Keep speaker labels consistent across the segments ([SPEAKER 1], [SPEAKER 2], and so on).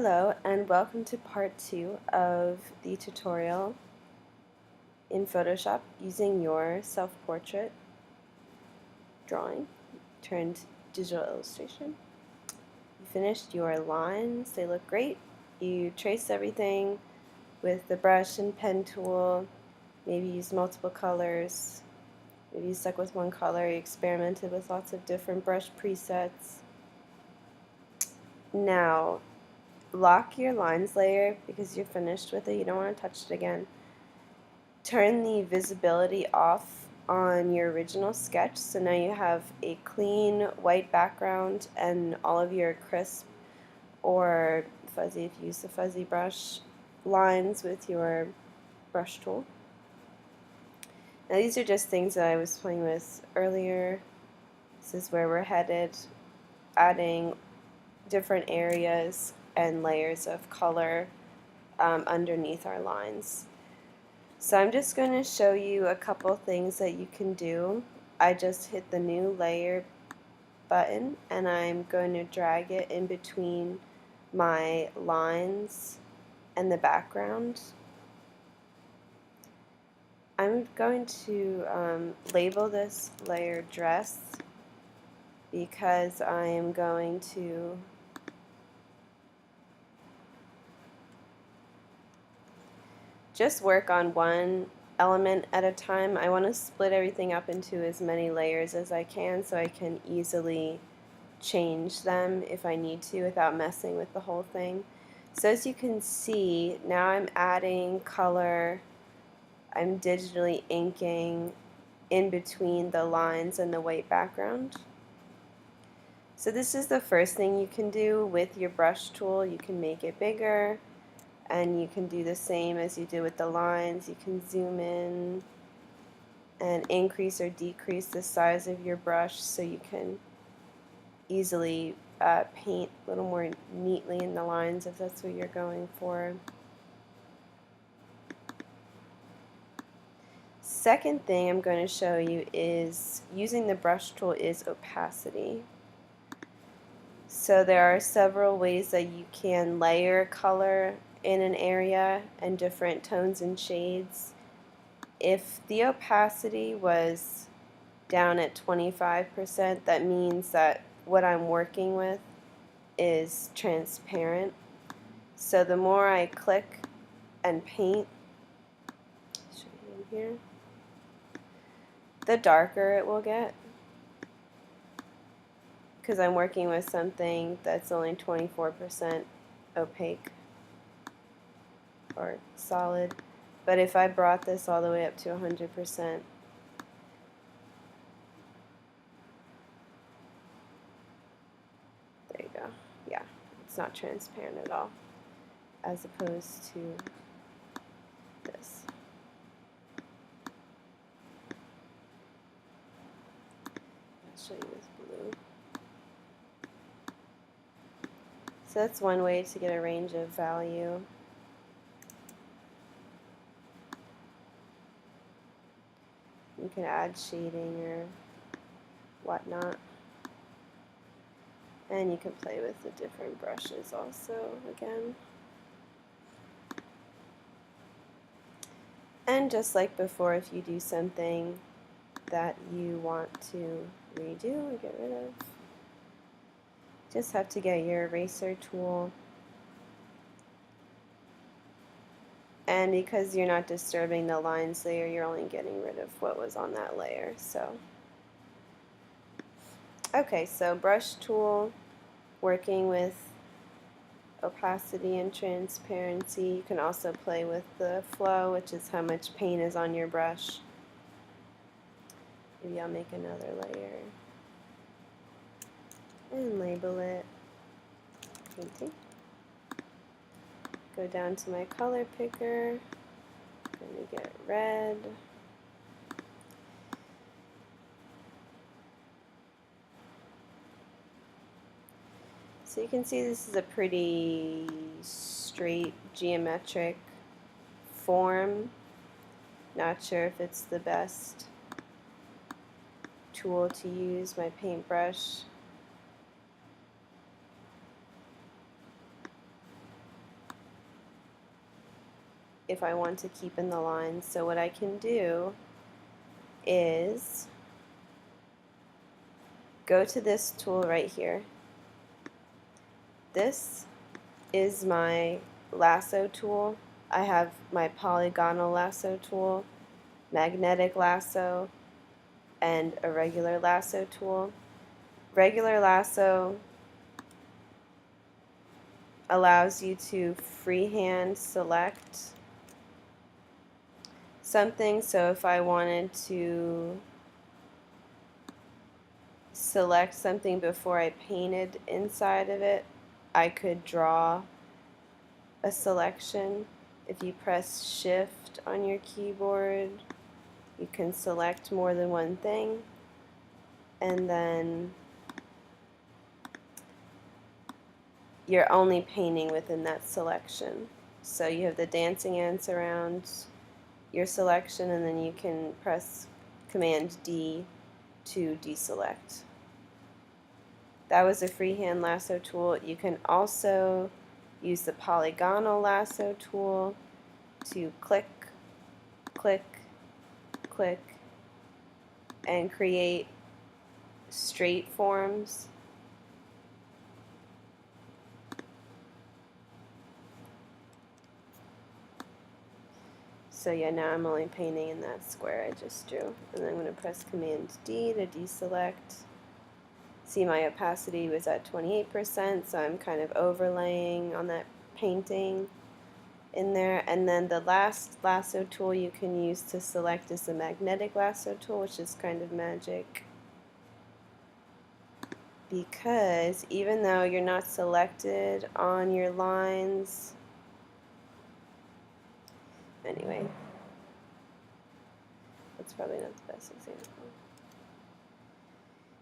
[SPEAKER 1] Hello and welcome to part 2 of the tutorial in Photoshop using your self-portrait drawing turned digital illustration. You finished your lines, they look great. You traced everything with the brush and pen tool, maybe used multiple colors, maybe you stuck with one color, you experimented with lots of different brush presets. Now, lock your lines layer because you're finished with it, you don't want to touch it again. Turn the visibility off on your original sketch, so now you have a clean white background and all of your crisp or fuzzy, if you use the fuzzy brush, lines with your brush tool. Now these are just things that I was playing with earlier. This is where we're headed, adding different areas and layers of color underneath our lines. So I'm just going to show you a couple things that you can do. I just hit the new layer button and I'm going to drag it in between my lines and the background. I'm going to label this layer dress because I am going to just work on one element at a time. I want to split everything up into as many layers as I can so I can easily change them if I need to without messing with the whole thing. So as you can see, now I'm adding color. I'm digitally inking in between the lines and the white background. So this is the first thing you can do with your brush tool. You can make it bigger, and you can do the same as you did with the lines. You can zoom in and increase or decrease the size of your brush so you can easily paint a little more neatly in the lines if that's what you're going for. Second thing I'm going to show you is using the brush tool is opacity. So there are several ways that you can layer color in an area and different tones and shades. If the opacity was down at 25%, that means that what I'm working with is transparent. So the more I click and paint, show you in here, the darker it will get, because I'm working with something that's only 24% opaque or solid. But if I brought this all the way up to 100%, there you go. Yeah, it's not transparent at all, as opposed to this. I'll show you with blue. So that's one way to get a range of value. You can add shading or whatnot. And you can play with the different brushes also again. And just like before, if you do something that you want to redo or get rid of, just have to get your eraser tool. And because you're not disturbing the lines layer, you're only getting rid of what was on that layer. So, okay, so brush tool, working with opacity and transparency. You can also play with the flow, which is how much paint is on your brush. Maybe I'll make another layer and label it painting. Go down to my color picker. I'm going to get red. So you can see this is a pretty straight geometric form. Not sure if it's the best tool to use, my paintbrush. if I want to keep in the lines. So what I can do is go to this tool right here. This is my lasso tool. I have my polygonal lasso tool, magnetic lasso, and a regular lasso tool. Regular lasso allows you to freehand select something. So if I wanted to select something before I painted inside of it, I could draw a selection. If you press Shift on your keyboard, you can select more than one thing, and then you're only painting within that selection. So you have the dancing ants around your selection, and then you can press Command D to deselect. That was a freehand lasso tool. You can also use the polygonal lasso tool to click, click, click, and create straight forms. So yeah, now I'm only painting in that square I just drew. And then I'm going to press Command D to deselect. See, my opacity was at 28%, so I'm kind of overlaying on that painting in there. And then the last lasso tool you can use to select is the magnetic lasso tool, which is kind of magic, because even though you're not selected on your lines, anyway, that's probably not the best example.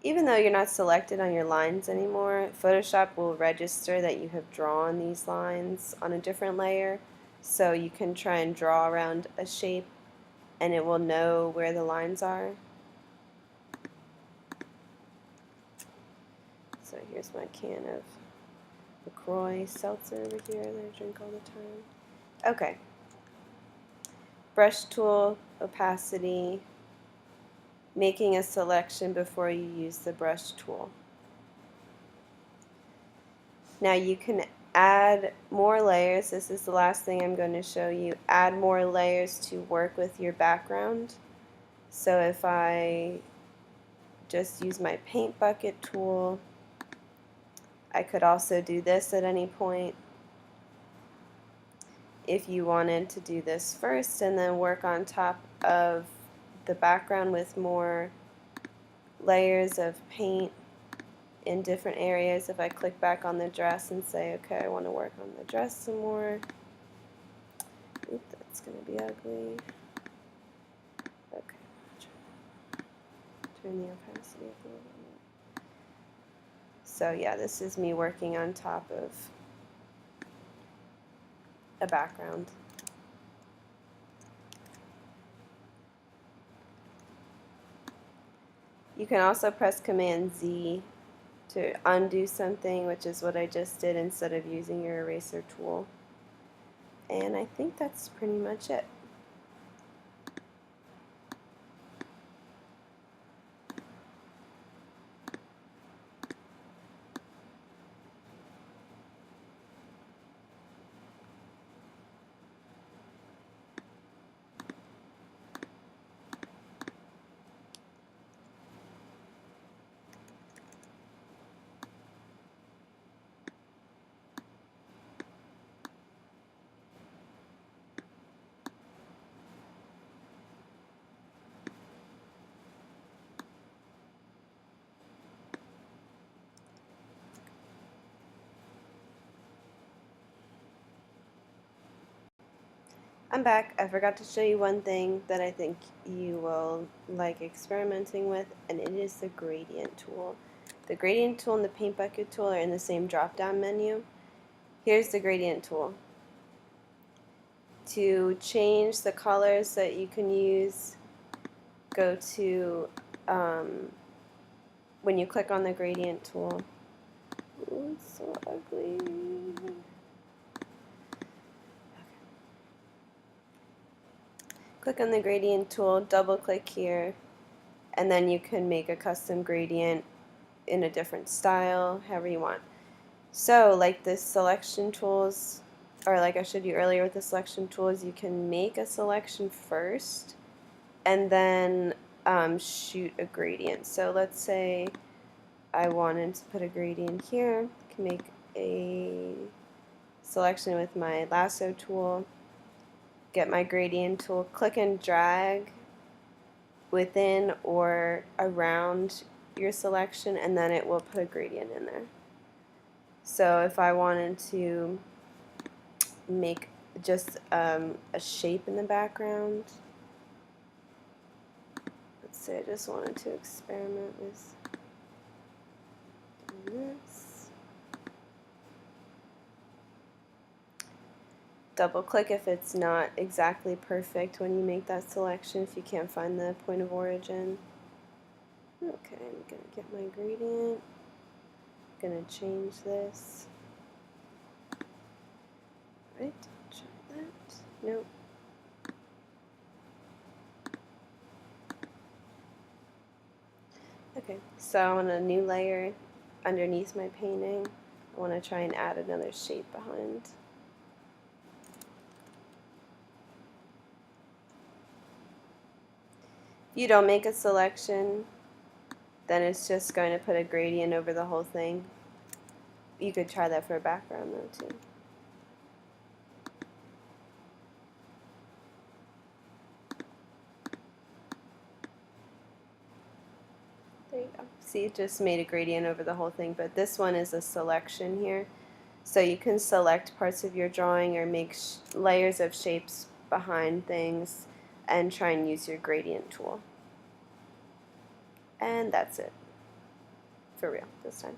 [SPEAKER 1] Even though you're not selected on your lines anymore, Photoshop will register that you have drawn these lines on a different layer. So you can try and draw around a shape and it will know where the lines are. So here's my can of LaCroix seltzer over here that I drink all the time. Okay. Brush tool, opacity, making a selection before you use the brush tool. Now you can add more layers. This is the last thing I'm going to show you. Add more layers to work with your background. So if I just use my paint bucket tool, I could also do this at any point. If you wanted to do this first and then work on top of the background with more layers of paint in different areas, if I click back on the dress and say, okay, I want to work on the dress some more. Oop, that's going to be ugly. Okay, turn the opacity up a little bit. So yeah, this is me working on top of a background. You can also press Command Z to undo something, which is what I just did instead of using your eraser tool. And I think that's pretty much it. I'm back. I forgot to show you one thing that I think you will like experimenting with, and it is the gradient tool. The gradient tool and the paint bucket tool are in the same drop-down menu. Here's the gradient tool. To change the colors that you can use, go to, when you click on the gradient tool. Ooh, it's so ugly. click on the gradient tool, double click here, and then you can make a custom gradient in a different style, however you want. So like the selection tools, or like I showed you earlier with the selection tools, you can make a selection first and then shoot a gradient. So let's say I wanted to put a gradient here. I can make a selection with my lasso tool, get my gradient tool, click and drag within or around your selection, and then it will put a gradient in there. So if I wanted to make just a shape in the background, let's say I just wanted to experiment with doing this. Double click if it's not exactly perfect when you make that selection, if you can't find the point of origin. Okay, I'm going to get my gradient. I'm going to change this. Right, try that. Nope. Okay, so on a new layer underneath my painting, I want to try and add another shape behind. If you don't make a selection, then it's just going to put a gradient over the whole thing. You could try that for a background though too. There you go. See, it just made a gradient over the whole thing, but this one is a selection here. So you can select parts of your drawing or make layers of shapes behind things and try and use your gradient tool. And that's it. For real this time.